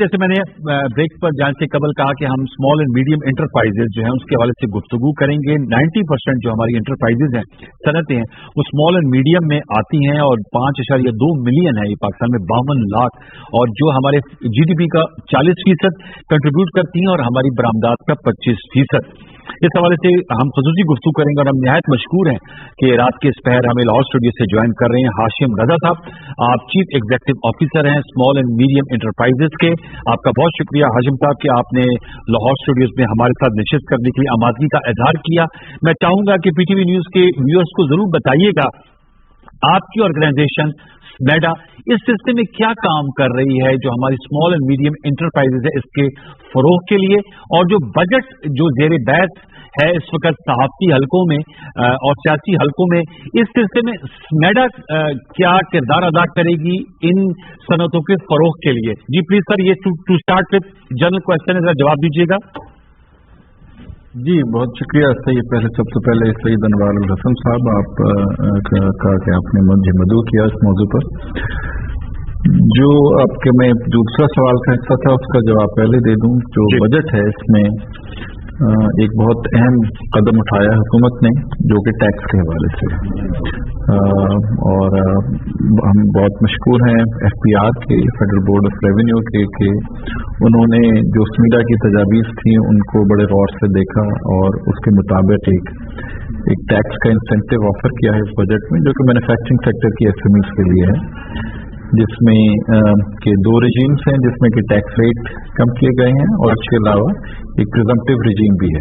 जैसे मैंने ब्रेक पर जाने से कबल कहा कि हम स्मॉल एंड मीडियम इंटरप्राइजेज जो हैं उसके हवाले से गुफ्तगू करेंगे। 90% जो हमारी इंटरप्राइजेज हैं, सनतें हैं, वो स्मॉल एंड मीडियम में आती हैं और 5.2 मिलियन है ये पाकिस्तान में, 52 लाख, और जो हमारे GDP का 40% कंट्रीब्यूट करती हैं और हमारी बरामदात का 25%। इस हवाले से हम खुसूसी गुफ्तगू करेंगे और हम निहायत मशकूर हैं कि रात के इस पहर हमें लाहौर स्टूडियो से ज्वाइन कर रहे हैं हाशिम रजा साहब। आप चीफ एग्जीक्यूटिव ऑफिसर हैं स्मॉल एंड मीडियम इंटरप्राइजेज के। आपका बहुत शुक्रिया हाशिम साहब कि आपने लाहौर स्टूडियोज में हमारे साथ नशिस्त करने के लिए आमादगी का इजहार किया। मैं चाहूंगा कि PTV न्यूज के व्यूअर्स को जरूर बताइएगा आपकी ऑर्गेनाइजेशन स्मेडा इस सिलसिले में क्या काम कर रही है, जो हमारी स्मॉल एंड मीडियम इंटरप्राइजेज है इसके फरोग के लिए, और जो बजट जो जेर बहस है इस वक्त सहाफती हलकों में और सियासी हलकों में, इस सिलसिले में स्मेडा क्या किरदार अदा करेगी इन सनतों के फरोग के लिए। जी प्लीज सर, ये to start with general question है, जवाब दीजिएगा। जी बहुत शुक्रिया सैयद। पहले सबसे पहले सैयद अनवार अल हसन साहब आप का कि आपने मुझे मदऊ किया इस मौजू पर। जो आपके मैं दूसरा सवाल का हिस्सा था उसका जवाब पहले दे दूं। जो बजट है इसमें एक बहुत अहम कदम उठाया हुकूमत ने, जो कि टैक्स के हवाले से, और हम बहुत मशकूर हैं FBR के, फेडरल बोर्ड ऑफ रेवेन्यू के, कि उन्होंने जो स्मीडा की तजावीज़ थी उनको बड़े गौर से देखा और उसके मुताबिक एक टैक्स का इंसेंटिव ऑफर किया है इस बजट में, जो कि मैन्युफैक्चरिंग सेक्टर की SMEs के लिए है, जिसमें के 2 रिजीम्स हैं, जिसमें कि टैक्स रेट कम किए गए हैं और इसके अलावा एक प्रिजम्पटिव रिजीम भी है।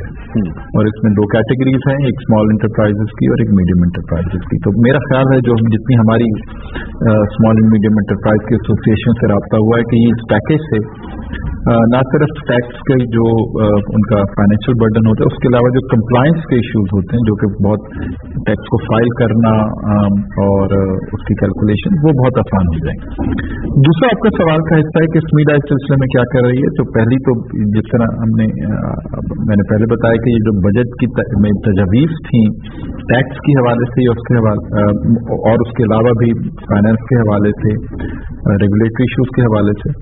और इसमें 2 कैटेगरीज हैं, एक स्मॉल इंटरप्राइजेस की और एक मीडियम इंटरप्राइजेस की। तो मेरा ख्याल है जो जितनी हमारी स्मॉल एंड मीडियम इंटरप्राइज की एसोसिएशन से रब्ता हुआ है कि इस पैकेज से न सिर्फ टैक्स के जो उनका फाइनेंशियल बर्डन होता है, उसके अलावा जो कंप्लायंस के इश्यूज होते हैं, जो कि बहुत टैक्स को फाइल करना और उसकी कैलकुलेशन, वो बहुत आसान हो जाएंगे। दूसरा आपका सवाल का हिस्सा है कि स्मीडा इस सिलसिले में क्या कर रही है। तो पहली तो जिस तरह मैंने पहले बताया कि ये जो बजट की में तजवीज़ थी टैक्स के हवाले से उसके हवाले और उसके अलावा भी फाइनेंस के हवाले से, रेगुलेटरी इश्यूज के हवाले से,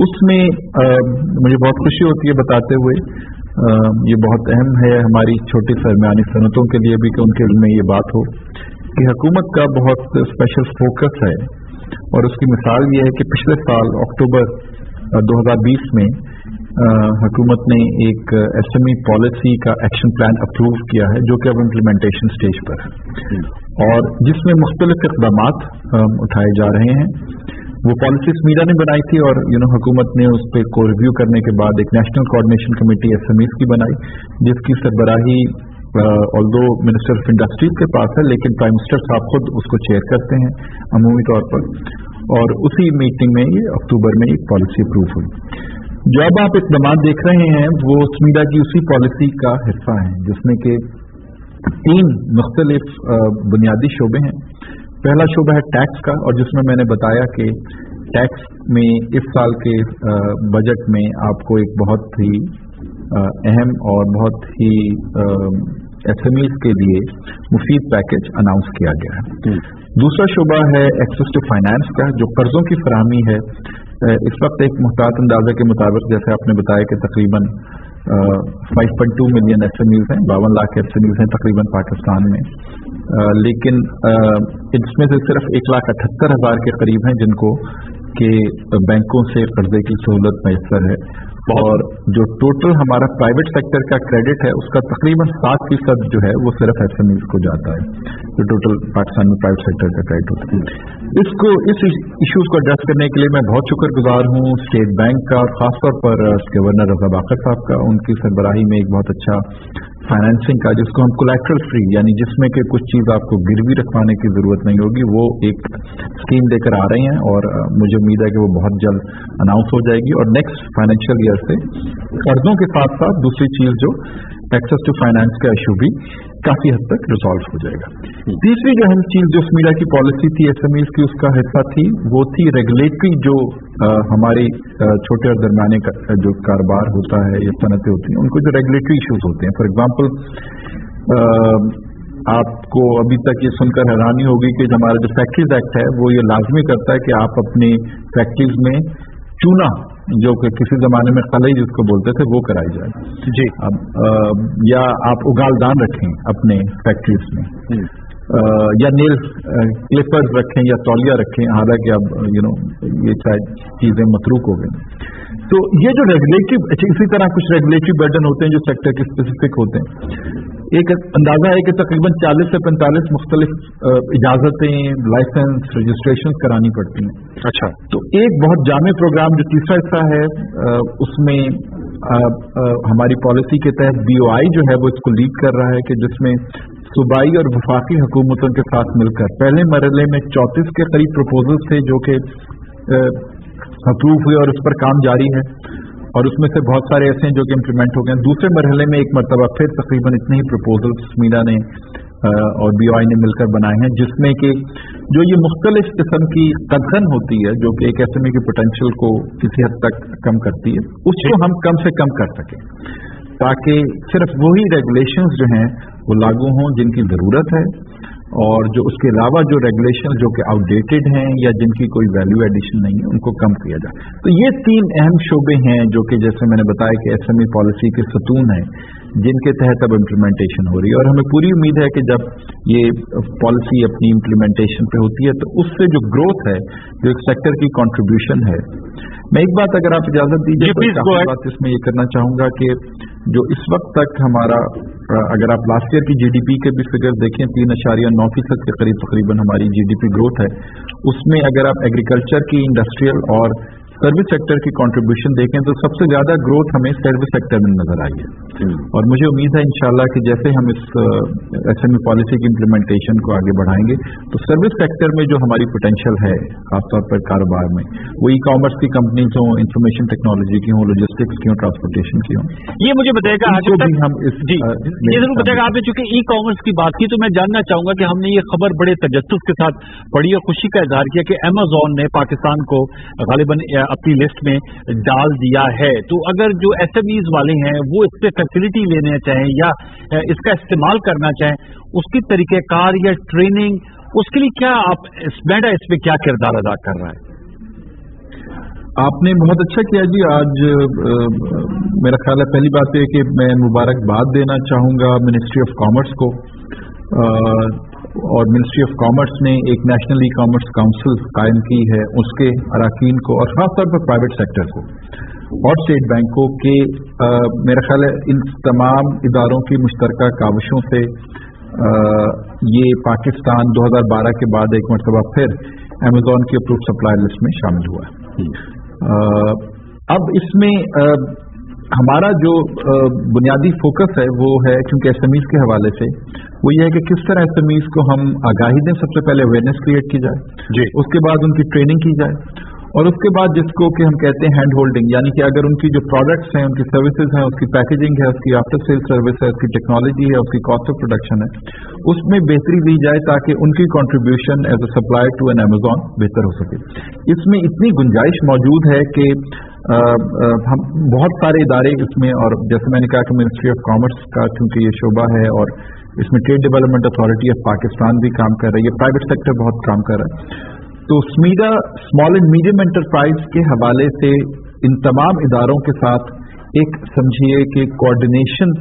उसमें मुझे बहुत खुशी होती है बताते हुए, ये बहुत अहम है हमारी छोटी दरमियानी सनतों के लिए भी कि उनके में ये बात हो कि हुकूमत का बहुत स्पेशल फोकस है। और उसकी मिसाल ये है कि पिछले साल अक्टूबर 2020 में हुकूमत ने एक SME पॉलिसी का एक्शन प्लान अप्रूव किया है, जो कि अब इम्प्लीमेंटेशन स्टेज पर है और जिसमें मुख्तलिफ इक़दामात उठाए जा रहे हैं। वो पॉलिसी स्मीडा ने बनाई थी और हुकूमत ने उस पर को रिव्यू करने के बाद एक नेशनल कोऑर्डिनेशन कमेटी SMEs की बनाई, जिसकी सरबराही ऑल्दो मिनिस्टर ऑफ इंडस्ट्रीज के पास है, लेकिन प्राइम मिनिस्टर साहब खुद उसको चेयर करते हैं अमूमी तौर पर। और उसी मीटिंग में ये अक्टूबर में एक पॉलिसी अप्रूव हुई। जो अब आप इक़दामात देख रहे हैं वो स्मीडा की उसी पॉलिसी का हिस्सा है, जिसमें कि 3 मुख्तलिफ बुनियादी शोबे हैं। पहला शोबा है टैक्स का, और जिसमें मैंने बताया कि टैक्स में इस साल के बजट में आपको एक बहुत ही अहम और बहुत ही SMEs के लिए मुफीद पैकेज अनाउंस किया गया है। दूसरा शोबा है एक्सेस टू फाइनेंस का, जो कर्जों की फराहमी है। इस वक्त एक मुहतात अंदाजे के मुताबिक, जैसे आपने बताया कि तकरीबन 5.2 मिलियन SMEs हैं, 52 लाख SMEs हैं तकरीबन पाकिस्तान में, लेकिन इसमें से सिर्फ 1,78,000 के करीब हैं जिनको के बैंकों से कर्जे की सहूलत मैसर है। और जो टोटल हमारा प्राइवेट सेक्टर का क्रेडिट है उसका तकरीबन 7% जो है वो सिर्फ SMEs को जाता है, जो टोटल पाकिस्तान में प्राइवेट सेक्टर का क्रेडिट होता है। इस इश्यूज को एड्रेस करने के लिए मैं बहुत शुक्रगुजार हूँ स्टेट बैंक का, और खासतौर पर गवर्नर रजा बाकर साहब का। उनकी सरबराही में एक बहुत अच्छा फाइनेंसिंग का, जिसको हम कोलैटरल फ्री, यानी जिसमें कि कुछ चीज़ आपको गिरवी रखवाने की जरूरत नहीं होगी, वो एक स्कीम लेकर आ रही हैं और मुझे उम्मीद है कि वो बहुत जल्द अनाउंस हो जाएगी। और नेक्स्ट फाइनेंशियल ईयर से कर्जों के साथ साथ दूसरी चीज जो एक्सेस टू फाइनेंस का इशू भी काफी हद तक रिजॉल्व हो जाएगा। तीसरी जो अहम चीज जो स्मीडा की पॉलिसी थी SMEs की, उसका हिस्सा थी, वो थी रेगुलेटरी, जो हमारी छोटे और दरमियाने जो कारोबार होता है या सनतें होती हैं, उनको जो रेगुलेटरी इश्यूज होते हैं। फॉर एग्जाम्पल आपको अभी तक ये सुनकर हैरानी होगी कि हमारा जो फैक्ट्रीज एक्ट है वो ये लाजमी करता है कि आप अपनी फैक्ट्रीज में चूना जो कि किसी जमाने में कलई जिसको बोलते थे वो कराई जाए जी। अब या आप उगालदान रखें अपने फैक्ट्रीज में, या नेल क्लिपर्स रखें या तौलिया रखें, हालांकि अब ये शायद चीजें मतरूक हो गई। तो ये जो रेगुलेटरी, इसी तरह कुछ रेगुलेटरी बर्डन होते हैं जो सेक्टर के स्पेसिफिक होते हैं। एक अंदाजा है कि तकरीबन 40 से 45 मुख्तलिफ इजाजतें, लाइसेंस, रजिस्ट्रेशन करानी पड़ती हैं। अच्छा। तो एक बहुत जामे प्रोग्राम जो तीसरा हिस्सा है, उसमें हमारी पॉलिसी के तहत BOI जो है वो इसको लीड कर रहा है, कि जिसमें सूबाई और वफाकी हुकूमतों के साथ मिलकर पहले मरहले में 34 के करीब प्रपोजल्स थे जो कि अप्रूव हुए और उस पर काम जारी है, और उसमें से बहुत सारे ऐसे हैं जो कि इम्प्लीमेंट हो गए हैं। दूसरे मरहले में एक मरतबा फिर तकरीबन इतने ही प्रपोजल्स स्मीडा ने और BOI ने मिलकर बनाए हैं, जिसमें कि जो ये मुख्तलिफ किस्म की कदगन होती है जो कि एक SME की पोटेंशियल को किसी हद तक कम करती है, उसको हम कम से कम कर सकें, ताकि सिर्फ वही रेगुलेशंस जो हैं वो लागू हों जिनकी ज़रूरत है, और जो उसके अलावा जो रेगुलेशन जो कि आउटडेटेड हैं या जिनकी कोई वैल्यू एडिशन नहीं है उनको कम किया जाए। तो ये 3 अहम शोबे हैं जो कि जैसे मैंने बताया कि SME पॉलिसी के सतून हैं जिनके तहत अब इम्प्लीमेंटेशन हो रही है, और हमें पूरी उम्मीद है कि जब ये पॉलिसी अपनी इम्प्लीमेंटेशन पे होती है तो उससे जो ग्रोथ है, जो एक सेक्टर की कंट्रीब्यूशन है। मैं एक बात अगर आप इजाजत दीजिए तो एक बात इसमें ये करना चाहूंगा कि जो इस वक्त तक हमारा, अगर आप लास्ट ईयर की GDP के भी फिगर देखें 3.9% के करीब तकरीबन हमारी GDP ग्रोथ है, उसमें अगर आप एग्रीकल्चर की, इंडस्ट्रियल और सर्विस सेक्टर की कंट्रीब्यूशन देखें तो सबसे ज्यादा ग्रोथ हमें सर्विस सेक्टर में नजर आई है। और मुझे उम्मीद है इंशाल्लाह कि जैसे हम इस SME पॉलिसी की इम्प्लीमेंटेशन को आगे बढ़ाएंगे तो सर्विस सेक्टर में जो हमारी पोटेंशियल है, खासतौर पर कारोबार में, वो ई-कॉमर्स की कंपनीज हों, इंफॉर्मेशन टेक्नोलॉजी की हों, लॉजिस्टिक्स की हों, ट्रांसपोर्टेशन की हों, ये मुझे बताएगा आज भी हम इस जी ये जरूर बताएगा। आपने चूंकि ई-कॉमर्स की बात की तो मैं जानना चाहूंगा कि हमने ये खबर बड़े तजस्सुस के साथ पढ़ी और खुशी का इजहार किया कि Amazon ने पाकिस्तान को गालिबन अपनी लिस्ट में डाल दिया है। तो अगर जो SMEs वाले हैं वो इससे फैसिलिटी लेना चाहें या इसका इस्तेमाल करना चाहें, उसकी तरीक़ेकार या ट्रेनिंग, उसके लिए क्या आप स्मैडा इस पे क्या किरदार अदा कर रहा है? आपने बहुत अच्छा किया जी। आज मेरा ख्याल है पहली बात है कि मैं मुबारकबाद देना चाहूंगा मिनिस्ट्री ऑफ कॉमर्स को, और मिनिस्ट्री ऑफ कॉमर्स ने एक नेशनल ई कॉमर्स काउंसिल कायम की है, उसके अराकीन को और खासतौर पर प्राइवेट सेक्टर को और स्टेट बैंकों के, मेरा ख्याल है इन तमाम इदारों की मुश्तरका काविशों से ये पाकिस्तान 2012 के बाद एक मरतबा फिर अमेजॉन की अप्रूव सप्लाई लिस्ट में शामिल हुआ है। अब इसमें हमारा जो बुनियादी फोकस है वो है, क्योंकि SMEs के हवाले से, वो ये है कि किस तरह SMEs को हम आगाही दें। सबसे पहले अवेयरनेस क्रिएट की जाए, उसके बाद उनकी ट्रेनिंग की जाए, और उसके बाद जिसको कि हम कहते हैं हैंड होल्डिंग, यानी कि अगर उनकी जो प्रोडक्ट्स हैं, उनकी सर्विसेज हैं, उसकी पैकेजिंग है, उसकी आफ्टर सेल सर्विस है, उसकी टेक्नोलॉजी है, उसकी कॉस्ट ऑफ प्रोडक्शन है, उसमें बेहतरी दी जाए ताकि उनकी contribution as a supplier to an Amazon बेहतर हो सके। इसमें इतनी गुंजाइश मौजूद है कि हम बहुत सारे इदारे इसमें, और जैसे मैंने कहा कि मिनिस्ट्री ऑफ कॉमर्स का चूंकि ये शोबा है और इसमें trade development authority of Pakistan भी काम कर रही है, प्राइवेट सेक्टर बहुत काम कर रहा है। तो स्मीडा स्मॉल एंड मीडियम एंटरप्राइज के हवाले से इन तमाम इदारों के साथ एक समझिए कि कोऑर्डिनेशन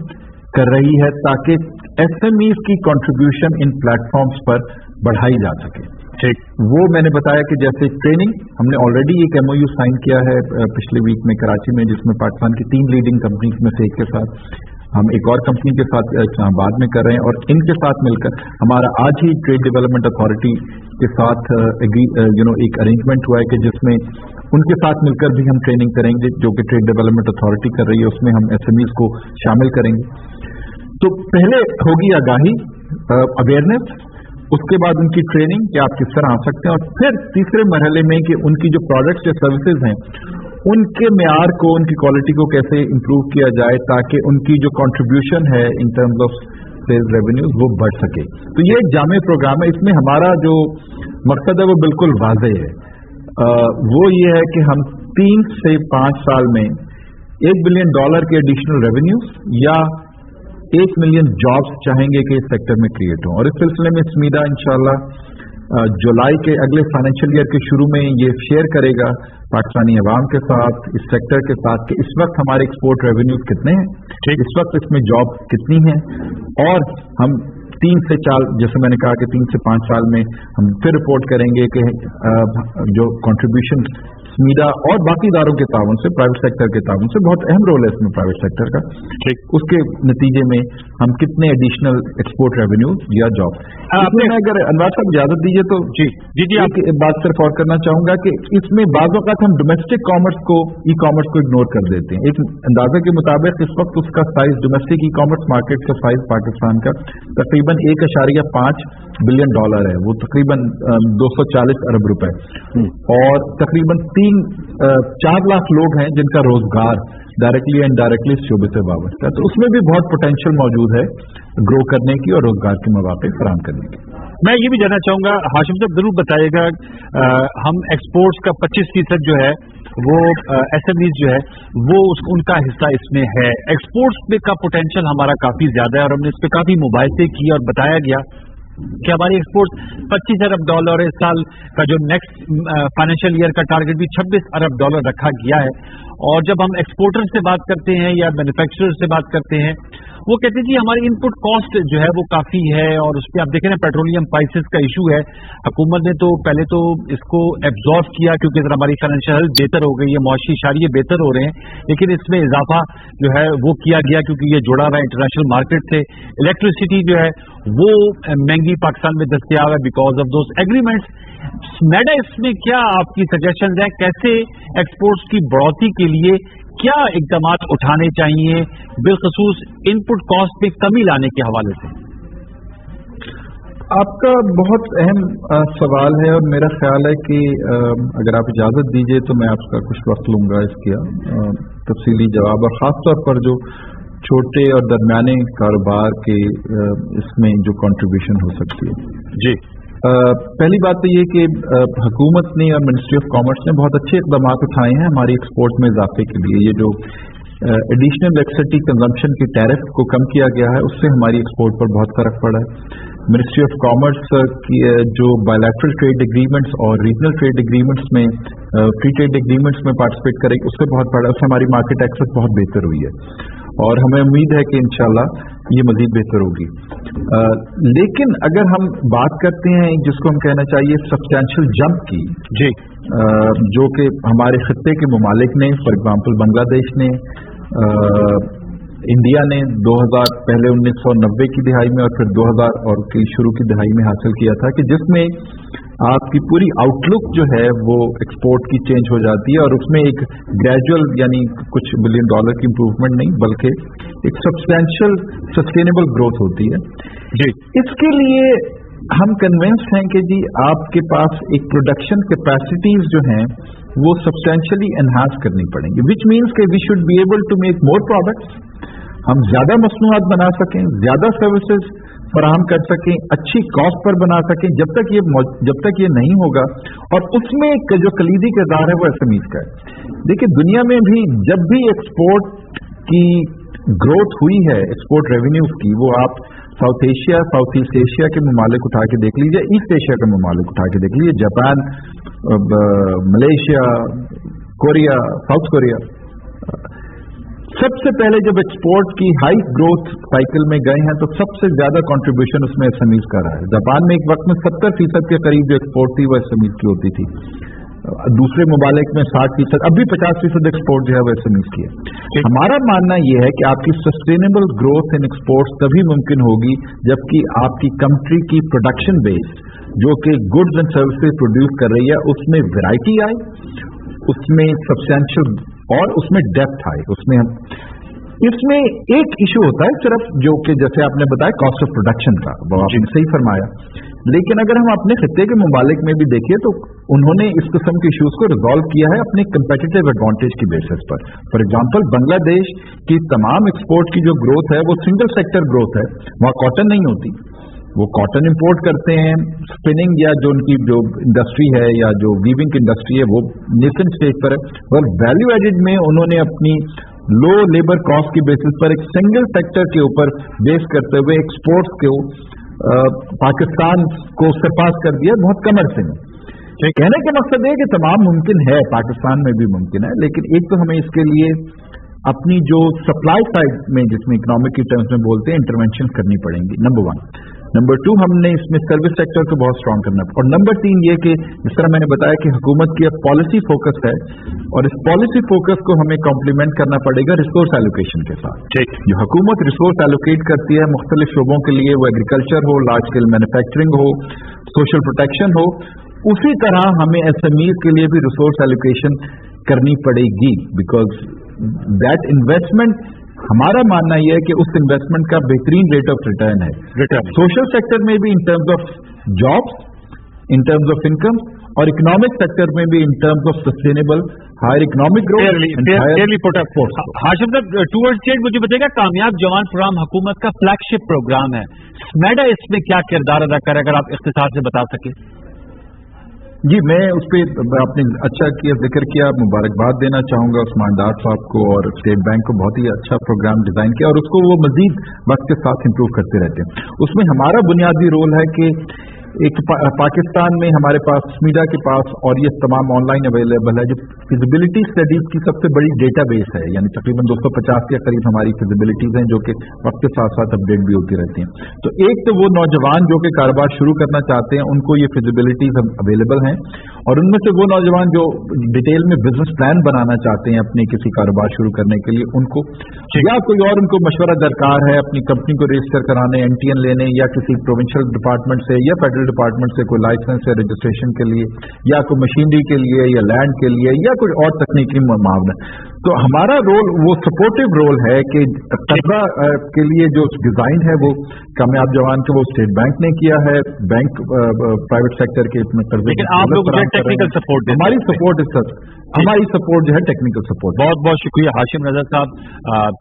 कर रही है ताकि SMEs की कंट्रीब्यूशन इन प्लेटफॉर्म्स पर बढ़ाई जा सके। ठीक, वो मैंने बताया कि जैसे ट्रेनिंग, हमने ऑलरेडी एक MOU साइन किया है पिछले वीक में कराची में, जिसमें पाकिस्तान की 3 लीडिंग कंपनीज में से एक के साथ हम एक और कंपनी के साथ इस्लामाबाद में कर रहे हैं, और इनके साथ मिलकर हमारा आज ही ट्रेड डेवलपमेंट अथॉरिटी के साथ एक अरेंजमेंट हुआ है कि जिसमें उनके साथ मिलकर भी हम ट्रेनिंग करेंगे, जो कि ट्रेड डेवलपमेंट अथॉरिटी कर रही है, उसमें हम SMEs को शामिल करेंगे। तो पहले होगी आगाही, अवेयरनेस, उसके बाद उनकी ट्रेनिंग कि आप किस तरह आ सकते हैं, और फिर तीसरे मरहले में कि उनकी जो प्रोडक्ट्स या सर्विसेज हैं उनके मेयार को, उनकी क्वालिटी को कैसे इंप्रूव किया जाए ताकि उनकी जो कंट्रीब्यूशन है in terms of sales revenues वो बढ़ सके। तो ये एक जामे प्रोग्राम है। इसमें हमारा जो मकसद है वो बिल्कुल वाज़ेह है, वो ये है कि हम 3 से 5 साल में $1 बिलियन के एडिशनल रेवेन्यूज या 1 मिलियन जॉब्स चाहेंगे कि इस सेक्टर में क्रिएट हों, और इस सिलसिले में स्मीडा इंशाल्लाह जुलाई के अगले फाइनेंशियल ईयर के शुरू में ये शेयर करेगा पाकिस्तानी अवाम के साथ, इस सेक्टर के साथ, कि इस वक्त हमारे एक्सपोर्ट रेवेन्यूज कितने हैं, इस वक्त इसमें जॉब कितनी है, और हम 3 से 4, जैसे मैंने कहा कि 3 से 5 साल में हम फिर रिपोर्ट करेंगे कि जो कंट्रीब्यूशन स्मीडा और बाकी इदारों के ताउन से, प्राइवेट सेक्टर के ताउन से, बहुत अहम रोल है इसमें प्राइवेट सेक्टर का, उसके नतीजे में हम कितने एडिशनल एक्सपोर्ट रेवेन्यू या जॉब। आपने अगर अनवर साहब इजाजत दीजिए तो जी एक बात सिर्फ और करना चाहूंगा कि इसमें बाज़ औक़ात हम डोमेस्टिक कॉमर्स को, ई कॉमर्स को इग्नोर कर देते हैं। एक अंदाजे के मुताबिक इस वक्त उसका size, domestic e commerce market का साइज पाकिस्तान का तकरीबन $1.5 बिलियन है, वो तकरीबन 240 अरब रुपए, और तकरीबन 4 लाख लोग हैं जिनका रोजगार डायरेक्टली एंड इनडायरेक्टली इस शोबे से वाबस्ता है। तो उसमें भी बहुत पोटेंशियल मौजूद है ग्रो करने की और रोजगार के मौके फराहम करने की। मैं ये भी जानना चाहूंगा, हाशिम साहब जरूर बताइएगा, हम एक्सपोर्ट्स का 25% जो है वो एसएमईज जो है वो उनका हिस्सा इसमें है। एक्सपोर्ट्स का पोटेंशियल हमारा काफी ज्यादा है और हमने इस पर काफी मुबाहिसे किए और बताया गया कि हमारी एक्सपोर्ट $25 अरब, इस साल का जो नेक्स्ट फाइनेंशियल ईयर का टारगेट भी $26 अरब रखा गया है। और जब हम एक्सपोर्टर से बात करते हैं या मैन्युफैक्चरर से बात करते हैं, वो कहते हैं जी हमारी इनपुट कॉस्ट जो है वो काफी है, और उस पर आप देखें ना पेट्रोलियम प्राइसेस का इशू है। हुकूमत ने तो पहले तो इसको एब्जॉर्व किया क्योंकि हमारी फाइनेंशियल हेल्थ बेहतर हो गई है, मुआशी इशारे बेहतर हो रहे हैं, लेकिन इसमें इजाफा जो है वो किया गया क्योंकि ये जुड़ा हुआ है इंटरनेशनल मार्केट से। इलेक्ट्रिसिटी जो है वो महंगी पाकिस्तान में दस्तयाब है बिकॉज ऑफ दोज एग्रीमेंट्स। मैडा इसमें क्या आपकी सजेशन है, कैसे एक्सपोर्ट्स की बढ़ोतरी के लिए क्या इकदाम उठाने चाहिए, बिलखसूस इनपुट कॉस्ट में कमी लाने के हवाले से? आपका बहुत अहम सवाल है और मेरा ख्याल है कि अगर आप इजाज़त दीजिए तो मैं आपका कुछ वक्त लूंगा इसका तफसीली जवाब, और ख़ास तौर पर जो छोटे और दरमियाने कारोबार के इसमें जो कंट्रीब्यूशन हो सकती है। जी, पहली बात तो ये कि हुकूमत ने और मिनिस्ट्री ऑफ कॉमर्स ने बहुत अच्छे इक़दाम उठाए हैं हमारी एक्सपोर्ट में इजाफे के लिए। ये जो एडिशनल इलेक्ट्रिसिटी कंजम्पशन की टैरिफ को कम किया गया है उससे हमारी एक्सपोर्ट पर बहुत फर्क पड़ा है। मिनिस्ट्री ऑफ कॉमर्स की जो बायलैटरल ट्रेड एग्रीमेंट्स और रीजनल ट्रेड एग्रीमेंट्स में फ्री ट्रेड एग्रीमेंट्स में पार्टिसिपेट करेगी, उससे बहुत बड़ा, उससे हमारी मार्केट एक्सेस बहुत बेहतर हुई है और हमें उम्मीद है कि इंशाल्लाह ये मजीद बेहतर होगी। लेकिन अगर हम बात करते हैं जिसको हम कहना चाहिए सब्सटैंशियल जंप की, जी, जो कि हमारे खत्ते के ममालिक ने, फॉर एग्जाम्पल बांग्लादेश ने, इंडिया ने 2000 पहले 1990 की दिहाई में और फिर 2000 और की शुरू की दिहाई में हासिल किया था, कि जिसमें आपकी पूरी आउटलुक जो है वो एक्सपोर्ट की चेंज हो जाती है और उसमें एक ग्रेजुअल यानी कुछ $1 बिलियन की इंप्रूवमेंट नहीं बल्कि एक सब्सटैंशियल सस्टेनेबल ग्रोथ होती है। जी, इसके लिए हम कन्विंस्ड हैं कि जी आपके पास एक प्रोडक्शन कैपेसिटीज जो हैं वो सब्सटैंशियली एनहांस करनी पड़ेंगी, विच मीन्स कि we should be able to make more products, हम ज्यादा मसनूआत बना सकें, ज्यादा सर्विसेज फराहम कर सकें, अच्छी कॉस्ट पर बना सकें। जब तक ये नहीं होगा, और उसमें जो कलीदी किरदार है वो एसएमईज का है। देखिए दुनिया में भी जब भी एक्सपोर्ट की ग्रोथ हुई है, एक्सपोर्ट रेवेन्यूज की, वो आप south Asia, south east Asia के ममालिक उठा के देख लीजिए, ईस्ट एशिया के ममालिक उठा के देख लीजिए, Japan, Malaysia, Korea, south Korea, सबसे पहले जब एक्सपोर्ट की हाई ग्रोथ साइकिल में गए हैं तो सबसे ज्यादा कंट्रीब्यूशन उसमें एसएमईज का रहा है। जापान में एक वक्त में 70% के करीब जो एक्सपोर्ट थी वो एसएमईज की होती थी, दूसरे ममालिक में 60%, अब भी 50% एक्सपोर्ट जो है वो एसएमईज की है। हमारा मानना यह है कि आपकी सस्टेनेबल ग्रोथ इन एक्सपोर्ट्स तभी मुमकिन होगी जबकि आपकी कंट्री की प्रोडक्शन बेस जो कि गुड्स एंड सर्विसेज प्रोड्यूस कर रही है उसमें वैरायटी आए, उसमें सब्सटैंशियल और उसमें डेप्थ आए। इसमें एक इशू होता है सिर्फ जो कि जैसे आपने बताया कॉस्ट ऑफ प्रोडक्शन का, वो आपने सही फरमाया, लेकिन अगर हम अपने खित्ते के मुमालिक में भी देखिए तो उन्होंने इस किस्म के इश्यूज को रिजॉल्व किया है अपने कंपेटिटिव एडवांटेज की बेसिस पर। फॉर एग्जांपल बांग्लादेश की तमाम एक्सपोर्ट की जो ग्रोथ है वो सिंगल सेक्टर ग्रोथ है, वहाँ कॉटन नहीं होती, वो कॉटन इंपोर्ट करते हैं, स्पिनिंग या जो उनकी जो इंडस्ट्री है या जो वीविंग की इंडस्ट्री है वो नेसेंट स्टेज पर है, और वैल्यू एडेड में उन्होंने अपनी लो लेबर कॉस्ट की बेसिस पर एक सिंगल सेक्टर के ऊपर बेस करते हुए एक्सपोर्ट्स को पाकिस्तान को सरपास कर दिया बहुत कम अरसे में। कहने का मकसद है कि तमाम मुमकिन है, पाकिस्तान में भी मुमकिन है, लेकिन एक तो हमें इसके लिए अपनी जो सप्लाई साइड में, जिसमें इकोनॉमिक की टर्म्स में बोलते हैं, इंटरवेंशन करनी पड़ेंगी, नंबर 1। नंबर 2, हमने इसमें सर्विस सेक्टर को बहुत स्ट्रांग करना है। और नंबर 3 ये कि जिस तरह मैंने बताया कि हुकूमत की अब पॉलिसी फोकस है, और इस पॉलिसी फोकस को हमें कॉम्प्लीमेंट करना पड़ेगा रिसोर्स एलोकेशन के साथ। जो हुकूमत रिसोर्स एलोकेट करती है मुख्तलिफ शोबों के लिए, वो एग्रीकल्चर हो, लार्ज स्केल मैन्युफैक्चरिंग हो, सोशल प्रोटेक्शन हो, उसी तरह हमें SME के लिए भी रिसोर्स एलोकेशन करनी पड़ेगी, बिकॉज दैट इन्वेस्टमेंट, हमारा मानना यह है कि उस इन्वेस्टमेंट का बेहतरीन रेट ऑफ रिटर्न है सोशल सेक्टर में भी in terms of jobs, in terms of income, और इकोनॉमिक सेक्टर में भी in terms of sustainable higher economic growth. Hashim साहब, टूवर्ड्स चेंज मुझे बताइएगा, कामयाब जवान प्रोग्राम हुकूमत का फ्लैगशिप प्रोग्राम है, स्मेडा इसमें क्या किरदार अदा करे, अगर आप इख्तिसार से बता सके। जी, मैं उस पर आपने अच्छा किया, जिक्र किया, मुबारकबाद देना चाहूंगा उस्मान डार साहब को और स्टेट बैंक को। बहुत ही अच्छा प्रोग्राम डिजाइन किया और उसको वो मजीद वक्त के साथ इंप्रूव करते रहते हैं। उसमें हमारा बुनियादी रोल है कि एक पाकिस्तान में हमारे पास स्मीडा के पास, और ये तमाम ऑनलाइन अवेलेबल है, जो फिजिबिलिटी स्टडीज की सबसे बड़ी डेटाबेस है, यानी तकरीबन 250 के करीब हमारी फिजिबिलिटीज हैं जो कि वक्त के साथ साथ अपडेट भी होती रहती हैं। तो एक तो वो नौजवान जो कि कारोबार शुरू करना चाहते हैं, उनको ये फिजिबिलिटीज अवेलेबल हैं, और उनमें से वो नौजवान जो डिटेल में बिजनेस प्लान बनाना चाहते हैं अपने किसी कारोबार शुरू करने के लिए, उनको या कोई और उनको मशवरा दरकार है अपनी कंपनी को रजिस्टर कराने, NTN लेने, या किसी प्रोविंशियल डिपार्टमेंट से या फेडरल डिपार्टमेंट से कोई लाइसेंस या रजिस्ट्रेशन के लिए, या कोई मशीनरी के लिए, या लैंड के लिए, या कोई और तकनीकी मामला। तो हमारा रोल वो सपोर्टिव रोल है कि कर्जा के लिए जो डिजाइन है वो कामयाब जवान के वो स्टेट बैंक ने किया है, बैंक प्राइवेट सेक्टर के इसमें कर्जे, लेकिन आप लोग टेक्निकल सपोर्ट, हमारी सपोर्ट है सर, हमारी सपोर्ट जो है टेक्निकल सपोर्ट। बहुत बहुत शुक्रिया हाशिम रजा साहब,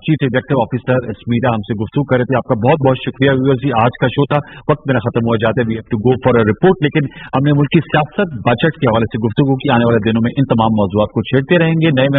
चीफ एग्जीक्यूटिव ऑफिसर स्मीडा, हमसे गुफ्तगू कर रहे थे। आपका बहुत बहुत शुक्रिया। व्यूअर्स, आज का शो था, वक्त मेरा खत्म हो जाता है, we have to go for a report, लेकिन हमने मुल्क की सियासत, बजट के हवाले से गुफ्तगू की। आने वाले दिनों में इन तमाम मौजूआत को छेड़ते रहेंगे। नए